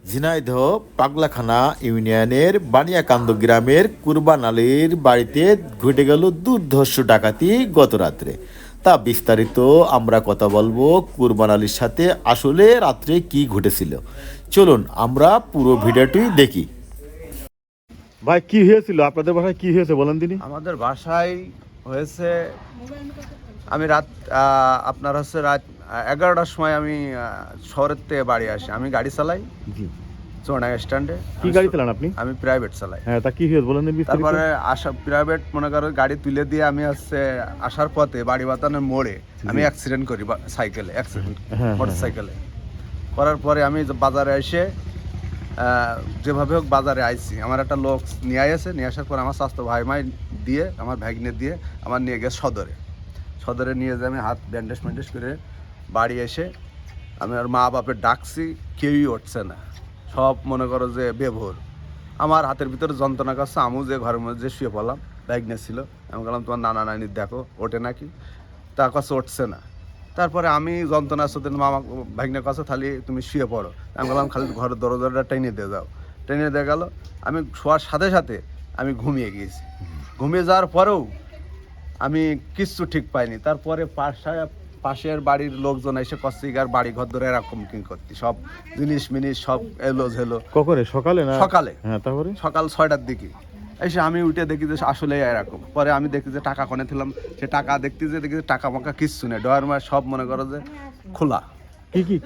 ঝিনাইদহ পাগলাখানা ইউনিয়নের বানিয়াকান্দ গ্রামের কুরবান আলীর বাড়িতে ঘটে গেল দুর্ধর্ষ ডাকাতি গত রাত্রে। তা বিস্তারিত আমরা কথা বলবো কুরবান আলীর সাথে। আসলে রাত্রে কি ঘটেছিল, চলুন আমরা পুরো ভিডিওটি দেখি। ভাই, কি হয়েছিল আপনাদের বাসায়? কি হয়েছে বলেন দিনই। আমাদের বাসায় হয়েছে, আমি আপনার হচ্ছে রাত 11টার সময় আমি শহরের থেকে বাড়ি আসি। আমি গাড়ি চালাই জি। চৌরাঙ্গা স্ট্যান্ডে। কি গাড়ি চালান আপনি? আমি প্রাইভেট চালাই। হ্যাঁ, তা কি হয়েছে বলেন দিন বিস্তারিত। তারপরে প্রাইভেট মনে করো গাড়ি তুলে দিয়ে আমি আসার পথে বাড়ি বাতানের মোড়ে আমি অ্যাক্সিডেন্ট করি সাইকেলে, মোটর সাইকেলে করার পরে আমি বাজারে এসে যেভাবে হোক বাজারে আইছি। আমার একটা লোক নিয়ে আসার পর আমার স্বাস্থ্য ভাই দিয়ে আমার ভাগ্নে দিয়ে আমার নিয়ে গেছে সদরে নিয়ে যে আমি হাত ব্যান্ডেজ করে বাড়ি এসে আমি আর মা বাপের ডাকছি, কেউই উঠছে না, সব মনে করো যে বেভোর। আমার হাতের ভিতরে যন্ত্রণা করছে, আমিও যে ঘরের মধ্যে শুয়ে পড়লাম, ভাগ্নে ছিল। আমি বললাম তোমার নানা নানির দেখো ওঠে নাকি, তার কাছে উঠছে না। তারপরে আমি যন্ত্রণার সাথে মামা ভাগ্নের কাছে তাহলে তুমি শুয়ে পড়ো। আমি বললাম খালি ঘরের দরজাটা টেনে দিয়ে যাও। টেনে দিয়ে গেল, আমি শোয়ার সাথে সাথে আমি ঘুমিয়ে গিয়েছি। ঘুমিয়ে যাওয়ার পরেও আমি কিচ্ছু ঠিক পাইনি। তারপরে পাশের বাড়ির লোকজন এসে কস্তিকার বাড়ি ঘর ধরে এরকম কি করতি, সব জিনিস মিনিস সব এলো ঝেলো। কখনো সকালে না? সকালে। হ্যাঁ, তারপরে সকাল 6টার দিকে এসে আমি উঠে দেখি যে আসলে এরকম। পরে আমি দেখি যে টাকা কোনে ছিলাম, সে টাকা দেখতে যে দেখি যে টাকা মাকা কিচ্ছু নেই, ডয়ার মার সব মনে করো যে খোলা।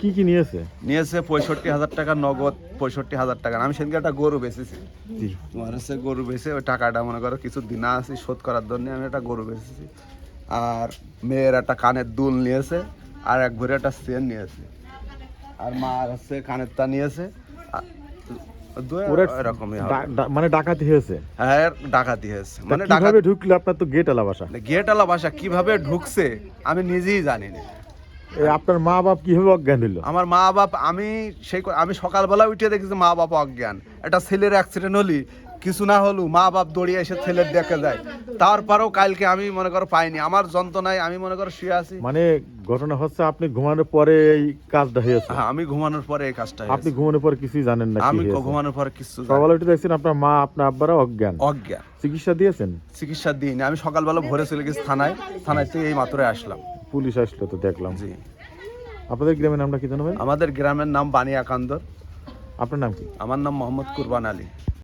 কি নিয়েছে? 65,000 টাকা নগদ, 65,000 টাকা। আমি সেদিকে একটা গরু বেচেছি। তোমার হচ্ছে গরু বেচে ওই টাকাটা মনে করো কিছু দিনা আছি শোধ করার জন্য আমি একটা গরু বেচেছি। আর মেয়ের একটা কানের দুল নিয়েছে, আর এক ভরে একটা চেন নিয়েছে, আর মা হচ্ছে কানের তা নিয়েছে। মানে ডাকাতি হয়েছে? হ্যাঁ, ডাকাতি হয়েছে। মানে কিভাবে ঢুকলো? আপনার তো গেটওয়ালা বাসা। গেটওয়ালা বাসা কিভাবে ঢুকছে আমি নিজেই জানি না। আপনার মা বাপ কিভাবে অজ্ঞান হলো? আমার মা বাপ, আমি সকালবেলা উঠে দেখেছি মা বাপ অজ্ঞান। একটা ছেলের অ্যাক্সিডেন্ট হলি কিছু না হলো মা বাপ দৌড়িয়ে এসে ছেলের দেখে যায়। তারপরেও কালকে আমি মনে করো পাইনি, আমার যন্ত্রণায় আমি মনে করো শুয়ে আছি। মানে ঘটনা হচ্ছে আপনি ঘুমানোর পরে এই কাজটা হয়েছে? হ্যাঁ, আমি ঘুমানোর পরে এই কাজটা। আপনি ঘুমানোর পরে কিছুই জানেন না? আমি ঘুমানোর পরে কিছু সকালে উঠে দেখছেন আপনার মা আপনার আব্বারা অজ্ঞান। চিকিৎসা দিয়েছেন? চিকিৎসা দিইনি, আমি সকালবেলা ভোরে চলে গেছি থানায় থেকে এই মাত্র আসলাম। পুলিশ আসলো তো দেখলাম। জি। আপনাদের গ্রামের নামটা কি জানাবেন? আমাদের গ্রামের নাম বানিয়াকান্দর। আপনার নাম কি? আমার নাম মোহাম্মদ কুরবান আলী।